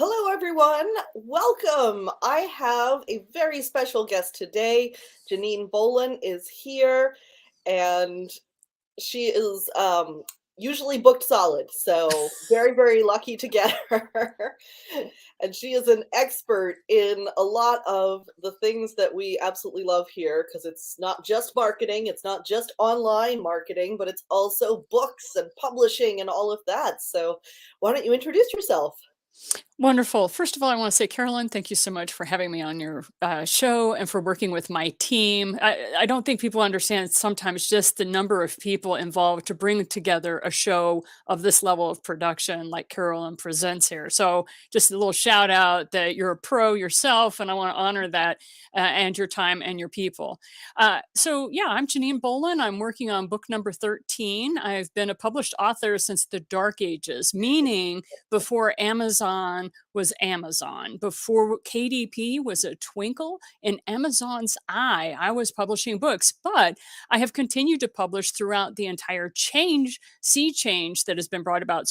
Hello, everyone. Welcome. I have a very special guest today. Janine Bolon is here, and she is usually booked solid. So, very, very lucky to get her. And she is an expert in a lot of the things that we absolutely love here because it's not just marketing, it's not just online marketing, but it's also books and publishing and all of that. So, why don't you introduce yourself? Wonderful. First of all, I want to say, Carolyn, thank you so much for having me on your show and for working with my team. I don't think people understand sometimes just the number of people involved to bring together a show of this level of production like Carolyn presents here. So, just a little shout out that you're a pro yourself, and I want to honor that and your time and your people. Yeah, I'm Janine Bolon. I'm working on book number 13. I've been a published author since the dark ages, meaning before Amazon was Amazon, before KDP was a twinkle in Amazon's eye. I was publishing books, but I have continued to publish throughout the entire sea change that has been brought about.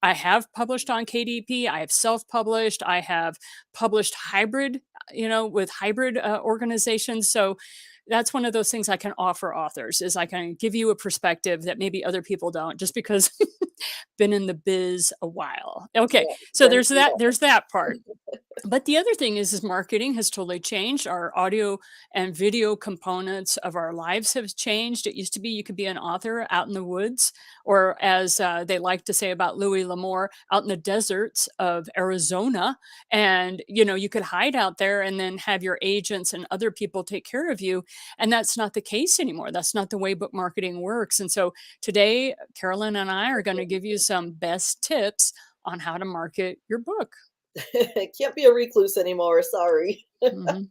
I have published on KDP. I have self-published. I have published hybrid, with hybrid organizations. So that's one of those things I can offer authors is I can give you a perspective that maybe other people don't, just because been in the biz a while. Okay, Yeah, so very there's that. cool. There's that part. But the other thing is marketing has totally changed. Our audio and video components of our lives have changed. It used to be you could be an author out in the woods, or as they like to say about Louis L'Amour, out in the deserts of Arizona, and you could hide out there and then have your agents and other people take care of you. And that's not the case anymore. That's not the way book marketing works. And so today, Carolyn and I are going to give you some best tips on how to market your book. Can't be a recluse anymore, sorry. Mhm.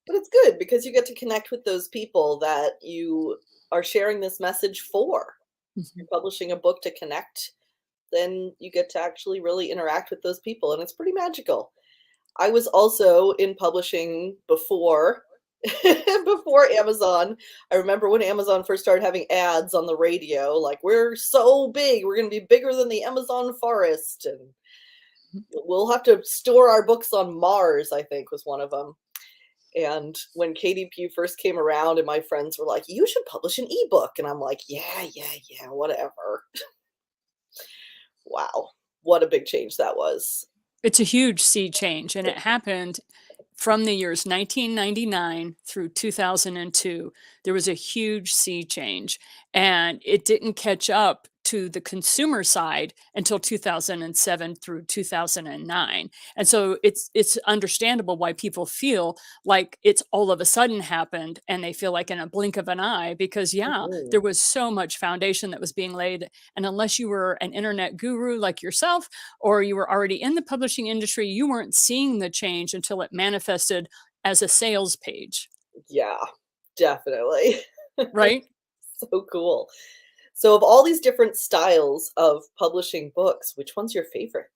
But it's good because you get to connect with those people that you are sharing this message for. Mhm. You're publishing a book to connect, then you get to actually really interact with those people, and it's pretty magical. I was also in publishing before before Amazon. I remember when Amazon first started having ads on the radio, like, "We're so big, we're gonna be bigger than the Amazon forest," and "We'll have to store our books on Mars," I think was one of them. And when KDP first came around and my friends were like, "You should publish an ebook," and I'm like, "Yeah, yeah, yeah, whatever." Wow, what a big change that was. It's a huge sea change, and it happened from the years 1999 through 2002. There was a huge sea change, and it didn't catch up to the consumer side until 2007 through 2009. And so it's understandable why people feel like it's all of a sudden happened, and they feel like in a blink of an eye, because yeah, Mhm. there was so much foundation that was being laid. And unless you were an internet guru like yourself, or you were already in the publishing industry, you weren't seeing the change until it manifested as a sales page, Yeah, definitely. right? So cool. So of all these different styles of publishing books, which one's your favorite?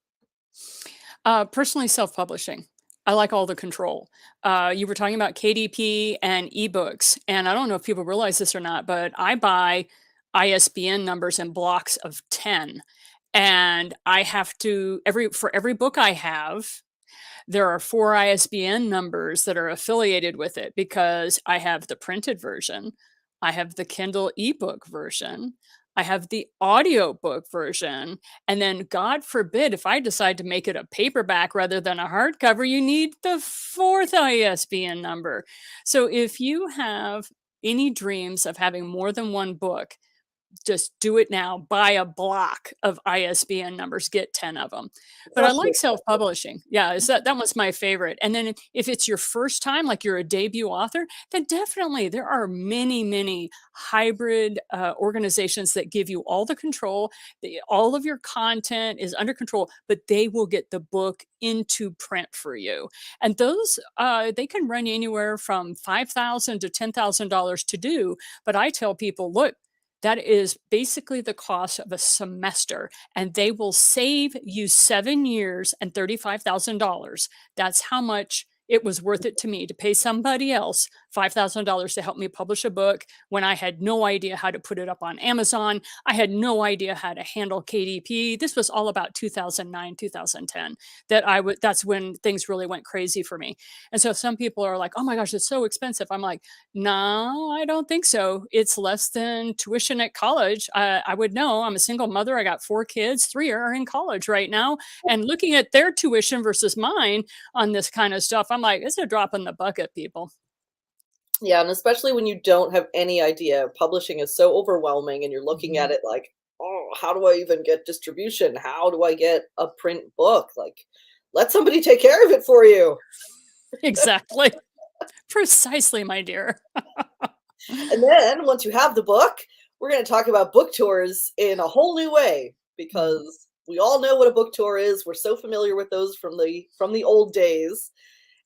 Personally, self publishing. I like all the control. You were talking about KDP and ebooks, and I don't know if people realize this or not, but I buy ISBN numbers in blocks of 10. And I have to, for every book I have, there are 4 ISBN numbers that are affiliated with it, because I have the printed version, I have the Kindle ebook version, I have the audiobook version, and then God forbid if I decide to make it a paperback rather than a hardcover, you need the 4th ISBN number. So if you have any dreams of having more than one book, just do it now. Buy a block of ISBN numbers, get 10 of them. But I That's like good. self-publishing. Yeah, is that was my favorite. And then if it's your first time, like you're a debut author, then definitely there are many, many hybrid organizations that give you all the control. All of your content is under control, but they will get the book into print for you. And those they can run you anywhere from $5,000 to $10,000 to do. But I tell people, look, that is basically the cost of a semester, and they will save you 7 years and $35,000. That's how much it was worth it to me to pay somebody else $5,000 to help me publish a book when I had no idea how to put it up on Amazon. I had no idea how to handle KDP. This was all about 2009, 2010 that that's when things really went crazy for me. And so some people are like, "Oh my gosh, it's so expensive." I'm like, "No, I don't think so. It's less than tuition at college." I would know. I'm a single mother. I got 4 kids. 3 are in college right now. And looking at their tuition versus mine on this kind of stuff, I'm like, it's a drop in the bucket, people. Yeah, and especially when you don't have any idea, publishing is so overwhelming and you're looking at Mhm. it like, "Oh, how do I even get distribution? How do I get a print book?" Like, let somebody take care of it for you. Exactly. Precisely, my dear. And then once you have the book, we're going to talk about book tours in a whole new way Mhm, because we all know what a book tour is. We're so familiar with those from the old days.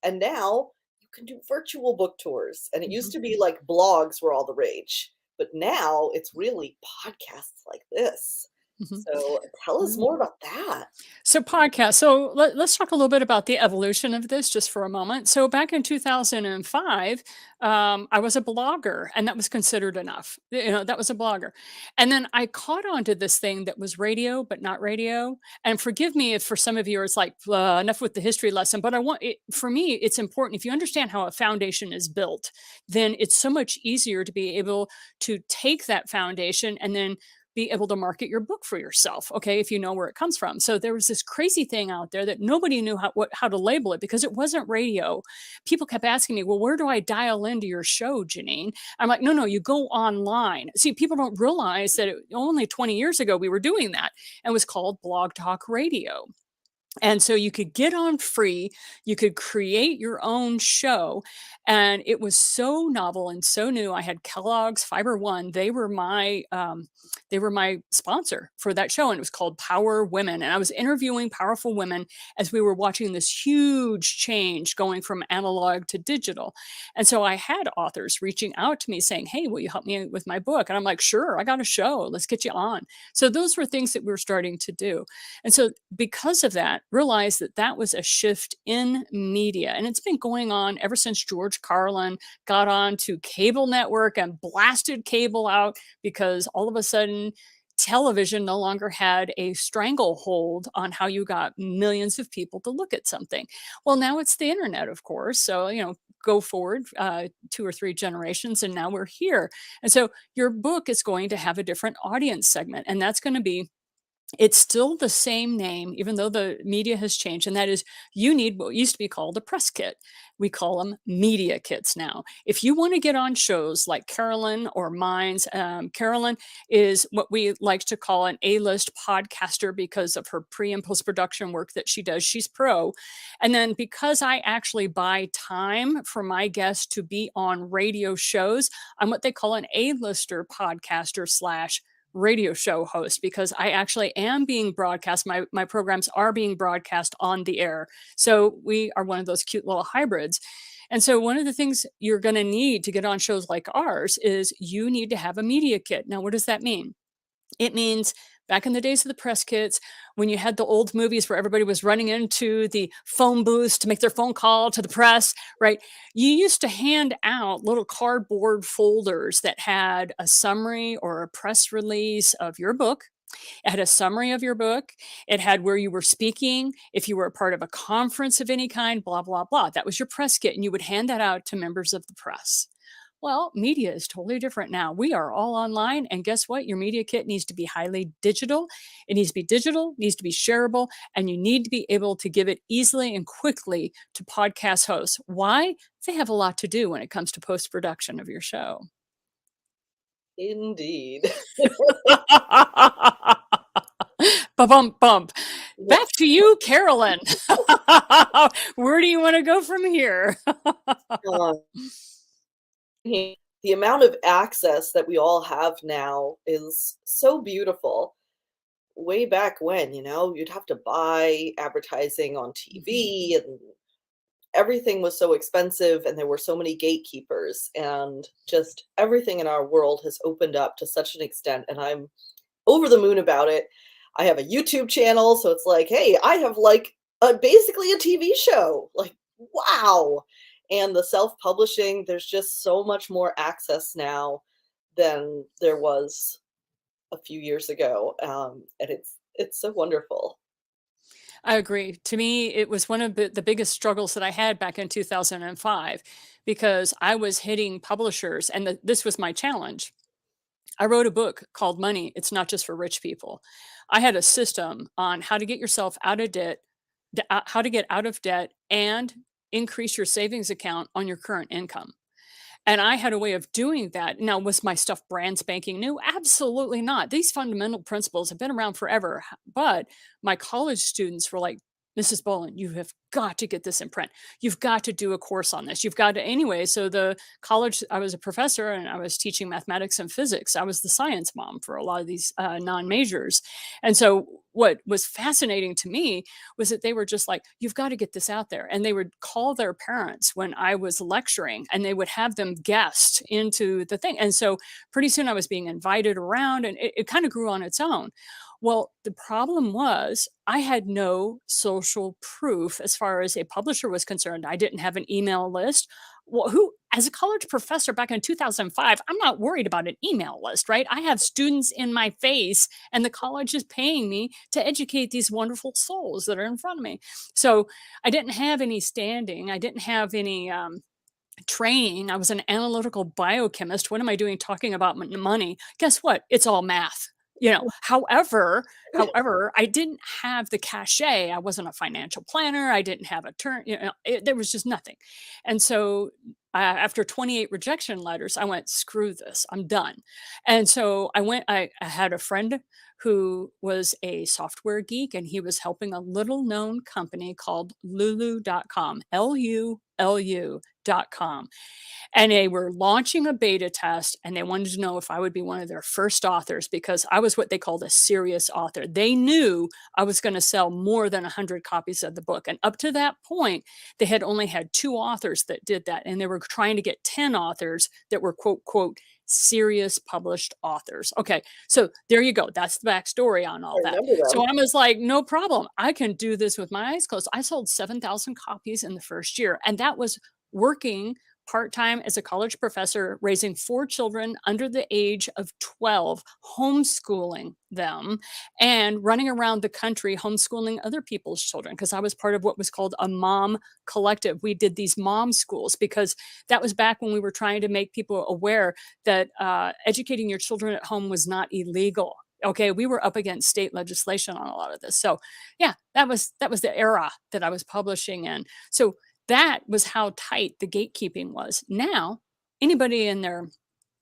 And now you can do virtual book tours. And it used mhm, to be like blogs were all the rage, but now it's really podcasts like this. mhm. So tell us Mm. more about that. So podcast. So let's talk a little bit about the evolution of this just for a moment. So back in 2005, I was a blogger, and that was considered enough. That was a blogger. And then I caught on to this thing that was radio, but not radio. And forgive me if for some of you it's like enough with the history lesson. But I want it for me. It's important if you understand how a foundation is built, then it's so much easier to be able to take that foundation and then be able to market your book for yourself, okay, if you know where it comes from. So there was this crazy thing out there that nobody knew how to label it because it wasn't radio. People kept asking me, well, where do I dial into your show, Janine? I'm like, no, you go online. See, people don't realize that only 20 years ago we were doing that, and it was called Blog Talk Radio. And so you could get on free, you could create your own show. And it was so novel and so new. I had Kellogg's Fiber One. They were my sponsor for that show. And it was called Power Women. And I was interviewing powerful women as we were watching this huge change going from analog to digital. And so I had authors reaching out to me saying, "Hey, will you help me with my book?" And I'm like, "Sure, I got a show. Let's get you on." So those were things that we were starting to do. And so because of that, realized that that was a shift in media. And it's been going on ever since George Carlin got on to cable network and blasted cable out because all of a sudden, television no longer had a stranglehold on how you got millions of people to look at something. Well, now it's the internet, of course. So, go forward 2 or 3 generations, and now we're here. And so your book is going to have a different audience segment, and that's going to be it's still the same name, even though the media has changed, and that is you need what used to be called a press kit. We call them media kits now. If you want to get on shows like Carolyn or mine's, Carolyn is what we like to call an A-list podcaster because of her pre and post production work that she does. She's pro. And then because I actually buy time for my guests to be on radio shows, I'm what they call an A-lister podcaster slash radio show host because I actually am being broadcast. My programs are being broadcast on the air. So we are one of those cute little hybrids. And so one of the things you're going to need to get on shows like ours is you need to have a media kit. Now, what does that mean? It means back in the days of the press kits, when you had the old movies where everybody was running into the phone booths to make their phone call to the press, right? You used to hand out little cardboard folders that had a summary or a press release of your book. It had a summary of your book. It had where you were speaking, if you were a part of a conference of any kind, blah, blah, blah. That was your press kit. And you would hand that out to members of the press. Well, media is totally different now. We are all online. And guess what? Your media kit needs to be highly digital. It needs to be digital, needs to be shareable, and you need to be able to give it easily and quickly to podcast hosts. Why? They have a lot to do when it comes to post production of your show. Indeed. Bump, bump. Yeah. Back to you, Carolyn. Where do you want to go from here? Uh, the amount of access that we all have now is so beautiful. Way back when, you'd have to buy advertising on Mhm. TV and everything was so expensive and there were so many gatekeepers and just everything in our world has opened up to such an extent and I'm over the moon about it. I have a YouTube channel, so it's like, hey, I have like basically a TV show. Like, wow. And the self-publishing, there's just so much more access now than there was a few years ago, and it's so wonderful. I agree. To me, it was one of the biggest struggles that I had back in 2005 because I was hitting publishers, and this was my challenge. I wrote a book called Money, It's Not Just for Rich People. I had a system on how to get yourself out of debt, how to get out of debt and increase your savings account on your current income. And I had a way of doing that. Now, was my stuff brand spanking new? Absolutely not. These fundamental principles have been around forever. But my college students were like, Mrs. Bolon, you have got to get this in print. You've got to do a course on this. You've got to, anyway. So, the college, I was a professor and I was teaching mathematics and physics. I was the science mom for a lot of these non majors. And so, what was fascinating to me was that they were just like, you've got to get this out there. And they would call their parents when I was lecturing and they would have them guest into the thing. And so pretty soon I was being invited around and it kind of grew on its own. Well, the problem was I had no social proof as far as a publisher was concerned. I didn't have an email list. Well, who, as a college professor back in 2005, I'm not worried about an email list, right? I have students in my face and the college is paying me to educate these wonderful souls that are in front of me. So I didn't have any standing. I didn't have any training. I was an analytical biochemist. What am I doing talking about money? Guess what? It's all math. However, I didn't have the cachet. I wasn't a financial planner. I didn't have a turn. There was just nothing. And so, after 28 rejection letters, I went, screw this. I'm done. And so I went. I had a friend who was a software geek, and he was helping a little known company called Lulu.com. Lulu.com. And they were launching a beta test and they wanted to know if I would be one of their first authors because I was what they called a serious author. They knew I was going to sell more than 100 copies of the book. And up to that point, they had only had two authors that did that. And they were trying to get 10 authors that were, quote, serious published authors. Okay, so there you go. That's the backstory on I all that. remember So them. I was like, no problem. I can do this with my eyes closed. I sold 7,000 copies in the first year. And that was working part time as a college professor, raising four children under the age of 12, homeschooling them, and running around the country homeschooling other people's children. Because I was part of what was called a mom collective. We did these mom schools because that was back when we were trying to make people aware that educating your children at home was not illegal. Okay, we were up against state legislation on a lot of this. So, yeah, that was the era that I was publishing in. So that was how tight the gatekeeping was. Now, anybody in there,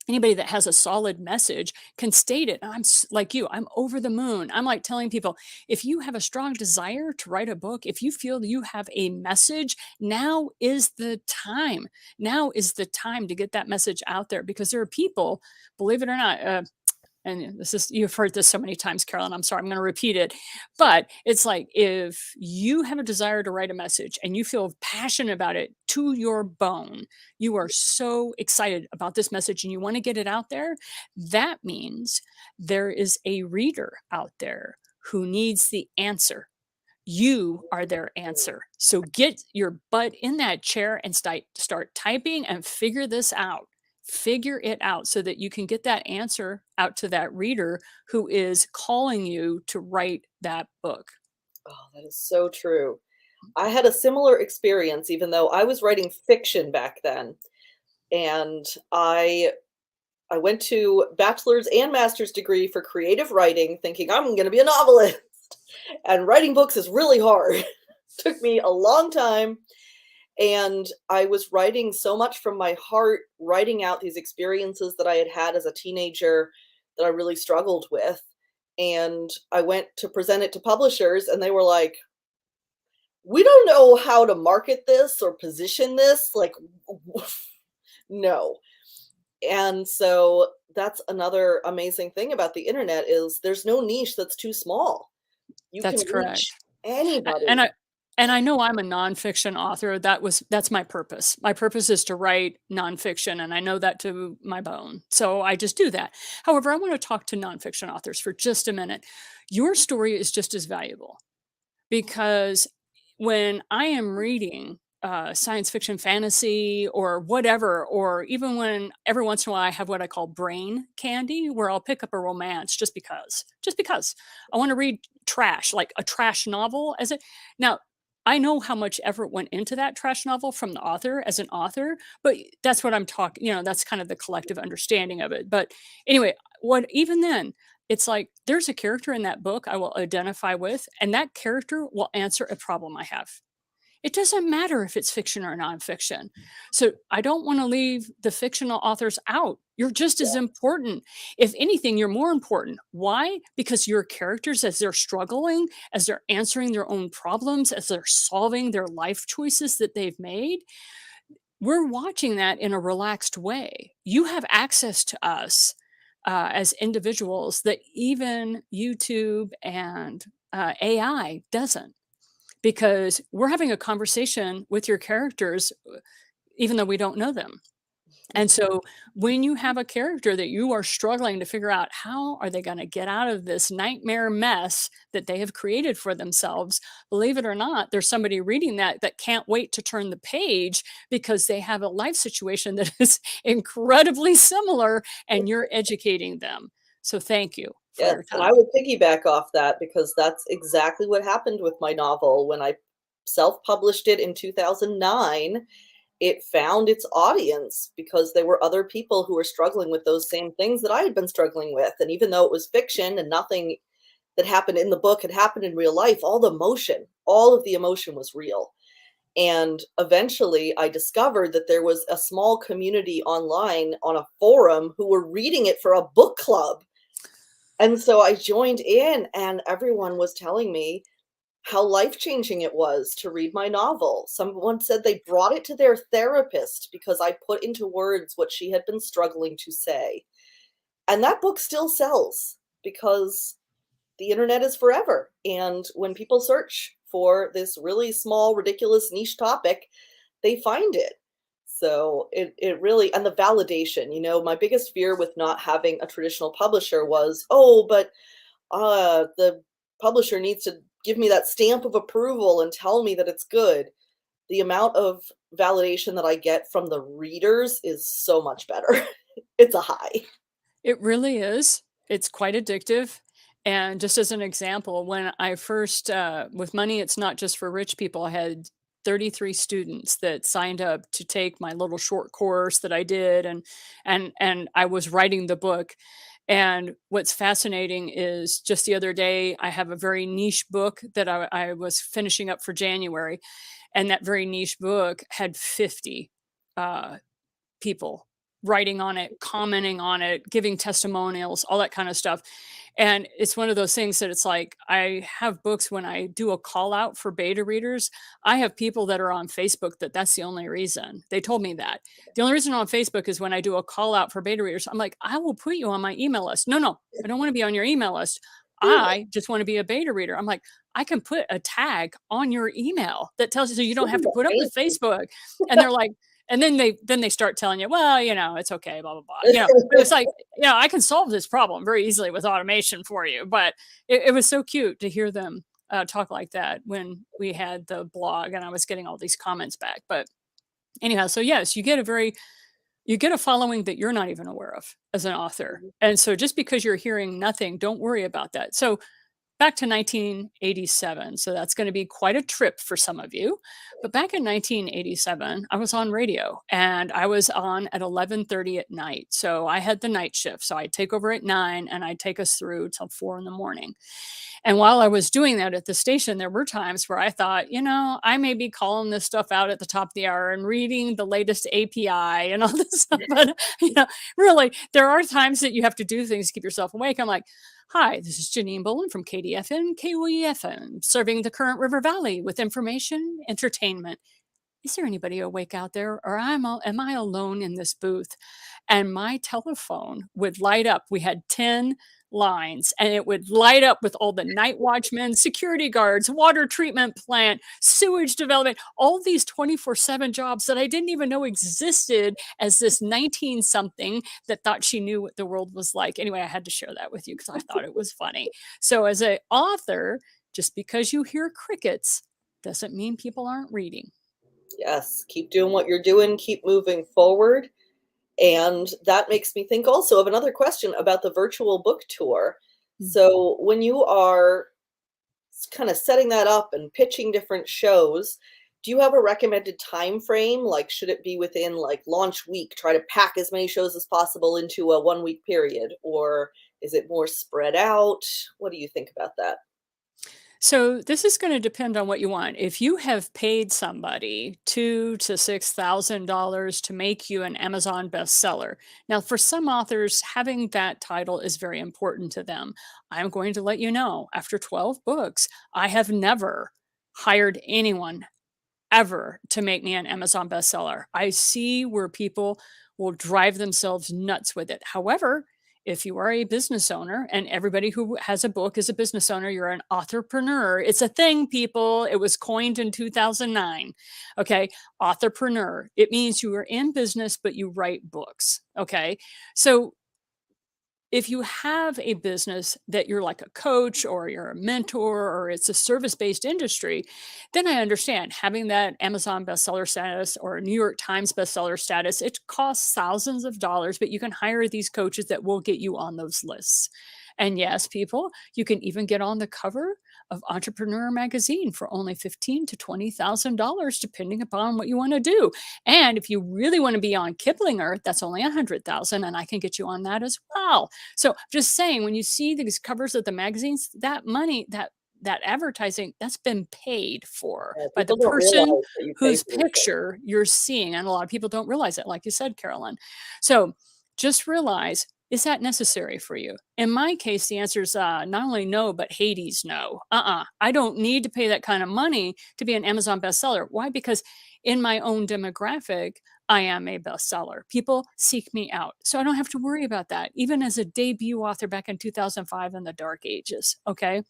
anybody that has a solid message can state it. I'm like you, I'm over the moon. I'm like telling people, if you have a strong desire to write a book, if you feel you have a message, now is the time. Now is the time to get that message out there because there are people, believe it or not, and this is, you've heard this so many times, Carolyn, I'm sorry, I'm going to repeat it, but it's like if you have a desire to write a message and you feel passionate about it to your bone, you are so excited about this message and you want to get it out there, that means there is a reader out there who needs the answer. You are their answer. So get your butt in that chair and start typing and figure this out. Figure it out so that you can get that answer out to that reader who is calling you to write that book. Oh, that is so true. I had a similar experience, even though I was writing fiction back then, and I went to bachelor's and master's degree for creative writing, thinking I'm going to be a novelist, and writing books is really hard. Took me a long time, and I was writing so much from my heart, writing out these experiences that I had had as a teenager that I really struggled with. And I went to present it to publishers, and they were like, "We don't know how to market this or position this." Like, no. And so that's another amazing thing about the internet is there's no niche that's too small. You can That's reach correct. A- And anybody. I and I know I'm a nonfiction author. That's my purpose. My purpose is to write nonfiction, and I know that to my bone. So I just do that. However, I want to talk to nonfiction authors for just a minute. Your story is just as valuable because when I am reading science fiction fantasy or whatever, or even when every once in a while I have what I call brain candy, where I'll pick up a romance just because I want to read trash, like a trash novel as it. Now, I know how much effort went into that trash novel from the author as an author, but that's what I'm talking, that's kind of the collective understanding of it. But anyway, what even then, it's like there's a character in that book I will identify with, and that character will answer a problem I have. It doesn't matter if it's fiction or nonfiction. So I don't want to leave the fictional authors out. You're just as important. If anything, you're more important. Why? Because your characters, as they're struggling, as they're answering their own problems, as they're solving their life choices that they've made, we're watching that in a relaxed way. You have access to us as individuals that even YouTube and AI doesn't, because we're having a conversation with your characters, even though we don't know them. And so when you have a character that you are struggling to figure out how are they going to get out of this nightmare mess that they have created for themselves, believe it or not, there's somebody reading that can't wait to turn the page because they have a life situation that is incredibly similar, and you're educating them. So thank you for Yes, your and I time. would piggyback off that because that's exactly what happened with my novel. When I self-published it in 2009, it found its audience because there were other people who were struggling with those same things that I had been struggling with. And even though it was fiction and nothing that happened in the book had happened in real life, all of the emotion was real. And eventually I discovered that there was a small community online on a forum who were reading it for a book club. And so I joined in, and everyone was telling me how life-changing it was to read my novel. Someone said they brought it to their therapist because I put into words what she had been struggling to say. And that book still sells because the internet is forever. And when people search for this really small, ridiculous niche topic, they find it. So it really, and the validation, my biggest fear with not having a traditional publisher was, oh, but the publisher needs to give me that stamp of approval and tell me that it's good. The amount of validation that I get from the readers is so much better. It's a high. It really is. It's quite addictive. And just as an example, when I first, with Money, It's Not Just for Rich People, I had 33 students that signed up to take my little short course that I did, and I was writing the book. And what's fascinating is just the other day, I have a very niche book that I was finishing up for January, and that very niche book had 50 uh, people writing on it, commenting on it, giving testimonials, all that kind of stuff. And it's one of those things that it's like I have books when I do a call out for beta readers. I have people that are on Facebook that's the only reason. They told me that. The only reason I'm on Facebook is when I do a call out for beta readers. I'm like, I will put you on my email list. No, no, I don't want to be on your email list. I just want to be a beta reader. I'm like, I can put a tag on your email that tells you so you don't have to put up with Facebook. And they're like, and then they start telling you, well, it's okay, blah blah blah. But it's like, I can solve this problem very easily with automation for you. But it was so cute to hear them talk like that when we had the blog and I was getting all these comments back. But anyhow, so yes, you get a following that you're not even aware of as an author. And so just because you're hearing nothing, don't worry about that. So back to 1987. So that's going to be quite a trip for some of you. But back in 1987, I was on radio and I was on at 11:30 at night. So I had the night shift. So I'd take over at 9 and I'd take us through till 4 in the morning. And while I was doing that at the station, there were times where I thought, I may be calling this stuff out at the top of the hour and reading the latest API and all this stuff. But, really, there are times that you have to do things to keep yourself awake. I'm like, hi, this is Janine Bolon from KDFN, KOEFN, serving the current River Valley with information, entertainment. Is there anybody awake out there, or am I alone in this booth? And my telephone would light up. We had 10 lines, and it would light up with all the night watchmen, security guards, water treatment plant, sewage development, all these 24/7 jobs that I didn't even know existed as this 19 something that thought she knew what the world was like. Anyway, I had to share that with you because I thought it was funny. So as an author, just because you hear crickets doesn't mean people aren't reading. Yes, keep doing what you're doing, keep moving forward. And that makes me think also of another question about the virtual book tour. Mm. So when you are kind of setting that up and pitching different shows, do you have a recommended time frame? Like, should it be within like launch week, try to pack as many shows as possible into a 1 week period? Or is it more spread out? What do you think about that? So this is going to depend on what you want. If you have paid somebody $2,000 to $6,000 to make you an Amazon bestseller, now for some authors, having that title is very important to them. I'm going to let you know, after 12 books, I have never hired anyone ever to make me an Amazon bestseller. I see where people will drive themselves nuts with it. However, if you are a business owner, and everybody who has a book is a business owner, you're an authorpreneur. It's a thing, people. It was coined in 2009. Okay. Authorpreneur. It means you are in business, but you write books. Okay. So if you have a business that you're like a coach or you're a mentor or it's a service-based industry, then I understand having that Amazon bestseller status or a New York Times bestseller status. It costs thousands of dollars, but you can hire these coaches that will get you on those lists. And yes, people, you can even get on the cover of Entrepreneur Magazine for only $15,000 to $20,000, depending upon what you want to do. And if you really want to be on Kiplinger, that's only 100,000, and I can get you on that as well. So just saying, when you see these covers of the magazines, that money, that advertising, that's been paid for by the People don't person realize that you pay whose for your thing. picture you're seeing. And a lot of people don't realize it, like you said, Carolyn. So just realize, is that necessary for you? In my case, the answer is not only no, but Hades no. I don't need to pay that kind of money to be an Amazon bestseller. Why? Because in my own demographic, I am a bestseller. People seek me out. So I don't have to worry about that, even as a debut author back in 2005 in the dark ages. Okay.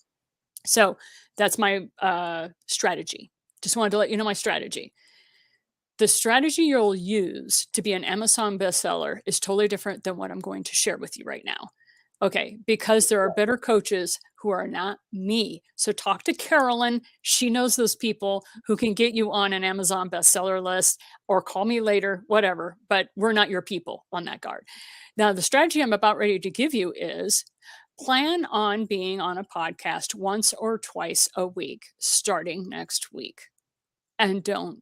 So that's my strategy. Just wanted to let you know my strategy. The strategy you'll use to be an Amazon bestseller is totally different than what I'm going to share with you right now. Okay, because there are better coaches who are not me. So talk to Carolyn. She knows those people who can get you on an Amazon bestseller list, or call me later, whatever, but we're not your people on that guard. Now, the strategy I'm about ready to give you is plan on being on a podcast once or twice a week starting next week. And don't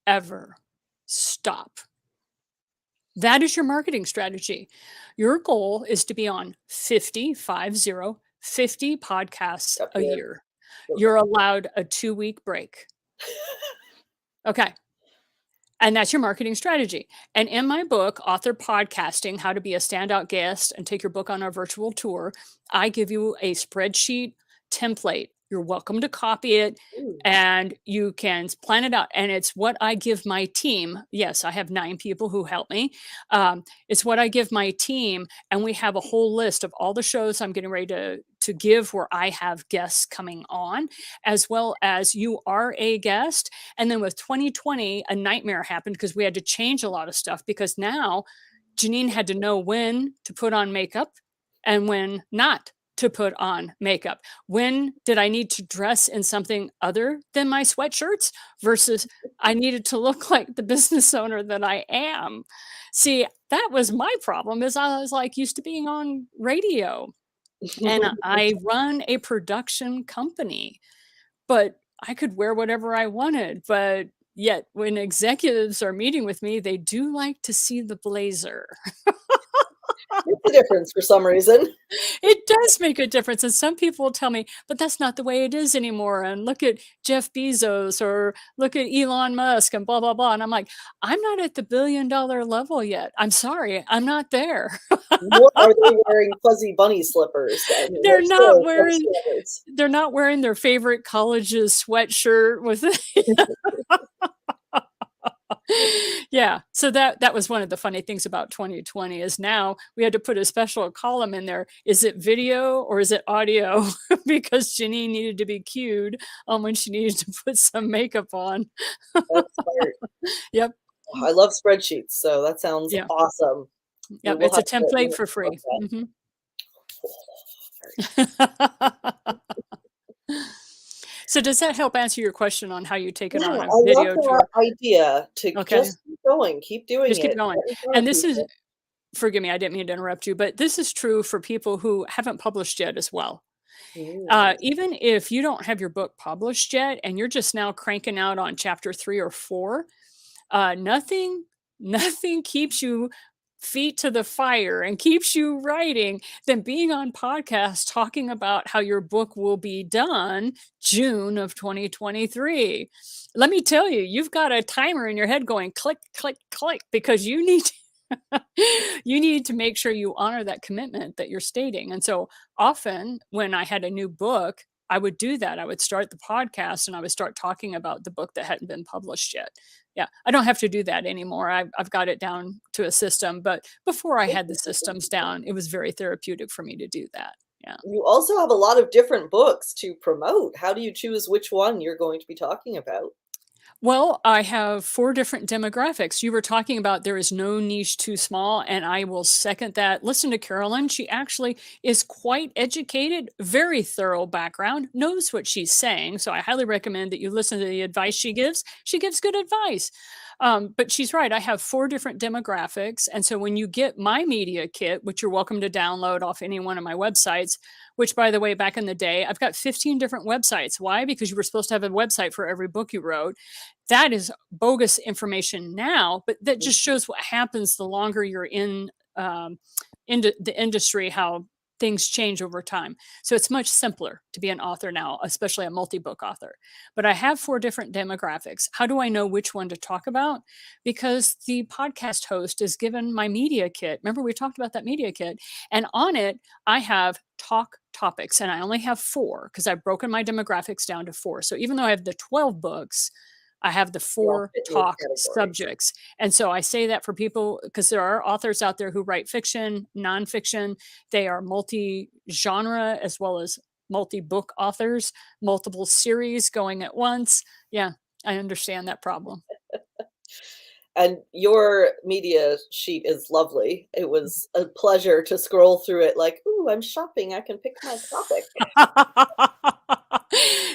ever stop. That is your marketing strategy. Your goal is to be on 50 podcasts Yep, a you're year. You're allowed a 2-week break. Okay. And that's your marketing strategy. And in my book, Author Podcasting: How to Be a Standout Guest and Take Your Book on a Virtual Tour, I give you a spreadsheet template. You're welcome to copy it, ooh, and you can plan it out. And it's what I give my team. Yes, I have 9 people who help me. It's what I give my team. And we have a whole list of all the shows I'm getting ready to give where I have guests coming on, as well as you are a guest. And then with 2020, a nightmare happened because we had to change a lot of stuff, because now Janine had to know when to put on makeup and when not to put on makeup. When did I need to dress in something other than my sweatshirts versus I needed to look like the business owner that I am? See, that was my problem, is I was like used to being on radio, and I run a production company, but I could wear whatever I wanted. But yet, when executives are meeting with me, they do like to see the blazer. It's a difference for some reason. It does make a difference. And some people will tell me, but that's not the way it is anymore. And look at Jeff Bezos, or look at Elon Musk, and blah, blah, blah. And I'm like, I'm not at the $1 billion level yet. I'm sorry, I'm not there. Nor are they wearing fuzzy bunny slippers. I mean, they're they're not still of wearing standards. they're not wearing their favorite college's sweatshirt with yeah, so that was one of the funny things about 2020, is now we had to put a special column in there. Is it video or is it audio? Because Janine needed to be cued on when she needed to put some makeup on. That's smart. Yep. I love spreadsheets, so that sounds Yeah. awesome. We Yep. will It's a have to template for look free. that. Mhm. Oh, very So does that help answer your question on how you take it Yeah, on a I love video that tour? idea to Okay, just keep going, keep doing just keep it, going. get in front And of this is, people. forgive me, I didn't mean to interrupt you, but this is true for people who haven't published yet as well. Mm. Even if you don't have your book published yet and you're just now cranking out on chapter 3 or 4, nothing nothing keeps you feet to the fire and keeps you writing than being on podcast talking about how your book will be done June of 2023. Let me tell you, you've got a timer in your head going click, click, click because you need you need to make sure you honor that commitment that you're stating. And so often when I had a new book, I would do that. I would start the podcast and I would start talking about the book that hadn't been published yet. Yeah, I don't have to do that anymore. I've got it down to a system. But before I had the systems down, it was very therapeutic for me to do that. Yeah. You also have a lot of different books to promote. How do you choose which one you're going to be talking about? Well, I have 4 different demographics. You were talking about there is no niche too small, and I will second that. Listen to Carolyn. She actually is quite educated, very thorough background, knows what she's saying. So I highly recommend that you listen to the advice she gives. She gives good advice. But she's right. I have 4 different demographics. And so when you get my media kit, which you're welcome to download off any one of my websites, which by the way, back in the day, I've got 15 different websites. Why? Because you were supposed to have a website for every book you wrote. That is bogus information now, but that just shows what happens the longer you're into the industry, how things change over time. So it's much simpler to be an author now, especially a multi-book author. But I have 4 different demographics. How do I know which one to talk about? Because the podcast host is given my media kit. Remember, we talked about that media kit, and on it, I have talk topics, and I only have 4 because I've broken my demographics down to 4. So even though I have the 12 books, I have the They all 4 fit in those talk categories. subjects. And so I say that for people because there are authors out there who write fiction, nonfiction. They are multi genre as well as multi book authors, multiple series going at once. Yeah, I understand that problem. And your media sheet is lovely. It was a pleasure to scroll through it like, "Ooh, I'm shopping. I can pick my topic."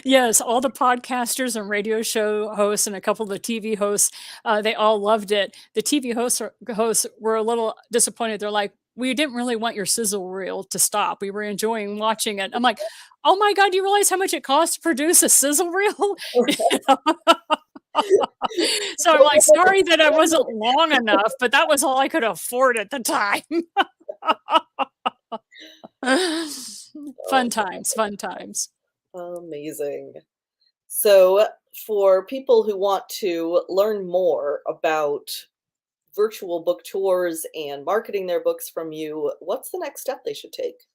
Yes, all the podcasters and radio show hosts and a couple of the TV hosts, they all loved it. The TV hosts were a little disappointed. They're like, "We didn't really want your sizzle reel to stop. We were enjoying watching it." I'm like, "Oh my god, do you realize how much it costs to produce a sizzle reel?" So I'm like, "Sorry that I wasn't long enough, but that was all I could afford at the time." Fun Oh, times, fun times. amazing. So, for people who want to learn more about virtual book tours and marketing their books from you, what's the next step they should take?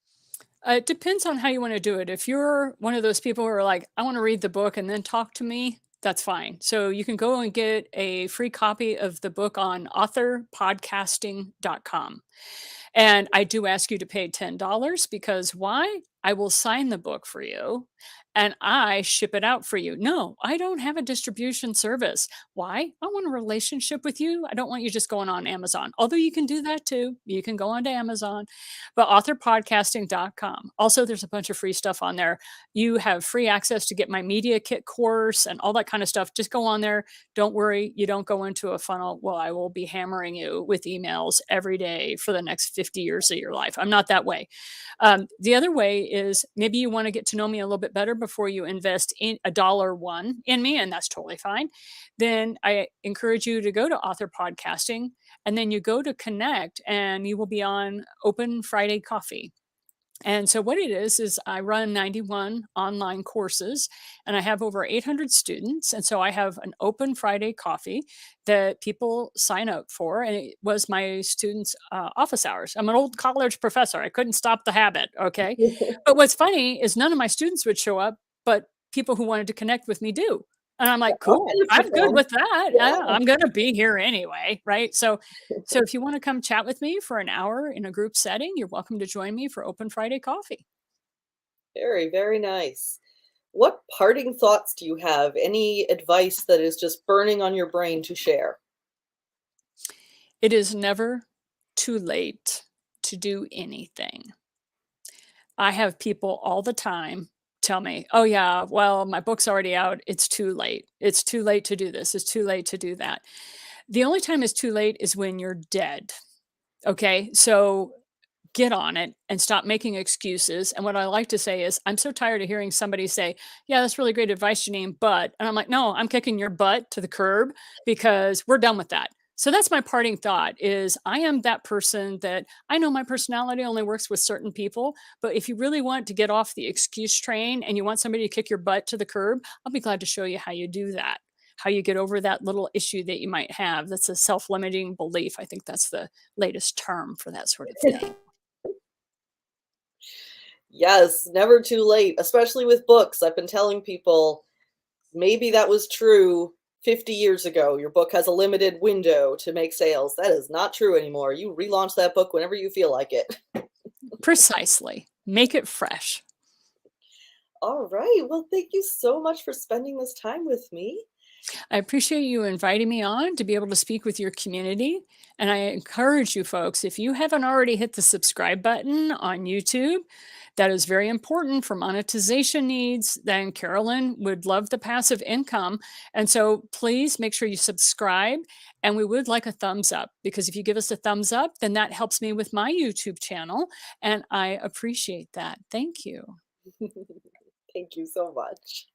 It depends on how you want to do it. If you're one of those people who are like, I want to read the book and then talk to me, that's fine. So you can go and get a free copy of the book on authorpodcasting.com. And I do ask you to pay $10 because why? I will sign the book for you and I ship it out for you. No, I don't have a distribution service. Why? I want a relationship with you. I don't want you just going on Amazon. Although you can do that too. You can go onto Amazon, but authorpodcasting.com. Also, there's a bunch of free stuff on there. You have free access to get my media kit course and all that kind of stuff. Just go on there. Don't worry, you don't go into a funnel. Well, I will be hammering you with emails every day for the next 50 years of your life. I'm not that way. The other way is maybe you want to get to know me a little bit better before you invest in a dollar one in me, and that's totally fine. Then I encourage you to go to Author Podcasting and then you go to connect and you will be on Open Friday Coffee. And so what it is I run 91 online courses and I have over 800 students. And so I have an open Friday coffee that people sign up for. And it was my students' office hours. I'm an old college professor. I couldn't stop the habit. Okay. But what's funny is none of my students would show up, but people who wanted to connect with me do. And I'm like, That cool, makes I'm it good fun. with that. Yeah. I'm going to be here anyway. Right. So if you want to come chat with me for an hour in a group setting, you're welcome to join me for Open Friday Coffee. Very, very nice. What parting thoughts do you have? Any advice that is just burning on your brain to share? It is never too late to do anything. I have people all the time tell me, "Oh, yeah, well, my book's already out. It's too late. It's too late to do this. It's too late to do that." The only time it's too late is when you're dead. Okay? So get on it and stop making excuses. And what I like to say is, I'm so tired of hearing somebody say, "Yeah, that's really great advice, Janine, but," and I'm like, "No, I'm kicking your butt to the curb because we're done with that." So that's my parting thought is I am that person that I know my personality only works with certain people, but if you really want to get off the excuse train and you want somebody to kick your butt to the curb, I'll be glad to show you how you do that. How you get over that little issue that you might have. That's a self limiting belief. I think that's the latest term for that sort of thing. Yes, never too late, especially with books. I've been telling people maybe that was true 50 years ago. Your book has a limited window to make sales. That is not true anymore. You relaunch that book whenever you feel like it. Precisely. Make it fresh. All right. Well, thank you so much for spending this time with me. I appreciate you inviting me on to be able to speak with your community. And I encourage you folks, if you haven't already hit the subscribe button on YouTube, that is very important for monetization needs. Then Carolyn would love the passive income. And so please make sure you subscribe. And we would like a thumbs up because if you give us a thumbs up, then that helps me with my YouTube channel. And I appreciate that. Thank you. Thank you so much.